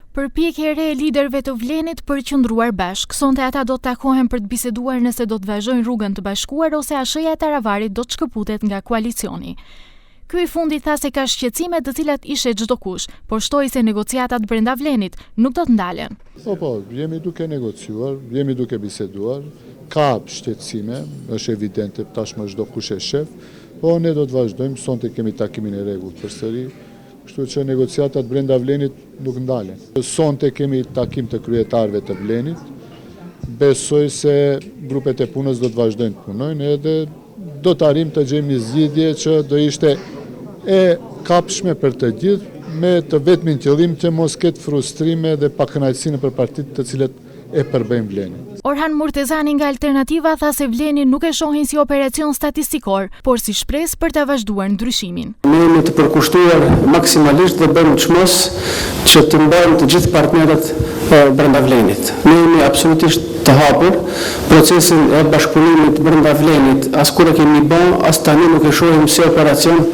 Përpjekje e re e liderëve të Vlenit për qëndruar bashk. Sonte ata do të takohen për të biseduar nëse do të vazhdojnë rrugën të bashkuar ose ASH-ja e Taravarit do të shkëputet nga koalicioni. Ky i fundit tha se ka shqetësime të cilat ishe çdo kush, por shtoi se negociatat brenda Vlenit nuk do të ndalen. Po, jemi duke negociuar, jemi duke biseduar, ka shqetësime, është evidente tashmë çdo kush e shef, po ne do të vazhdojmë, sonte kemi takimin e rregullt përsëri. Kështu që negociatat brenda Vlenit nuk ndalen. Sonte kemi takim të kryetarëve të Vlenit. Besoj se grupet e punës do të vazhdojnë të punojnë edhe do të arrijmë të gjejmë një zgjidhje që do ishte e kapshme për të gjithë me të vetmin qëllim që mos ketë frustrime dhe pakënaqësi nëpër partitë të cilët e përbëjnë Vlenin. Orhan Murtezani nga Alternativa tha se Vlenin nuk e shohin si operacion statistikor, por si shpresë për të vazhduar ndryshimin. Ne jemi të përkushtuar maksimalisht dhe bëjmë çmos që të mbajmë të gjithë partnerët brenda Vlenit. Ne jemi absolutisht të hapur procesin e bashkëpunimit brenda Vlenit. Askur e kemi bën, as tani nuk e shohim si operacion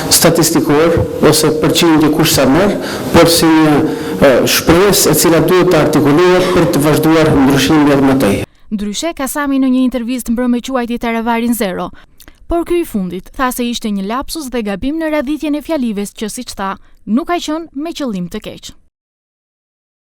statistikor ose përqindje kush sa merr, por si një shpresë e cila duhet të artikulohet për të vazhduar ndryshimin më tej. Ndryshe, Kasami në një intervistë mbrëmë quajti Taravarin zero. Por ky i fundit tha se ishte një lapsus dhe gabim në radhitjen e fjalives që siç tha, nuk ka qenë me qëllim të keq.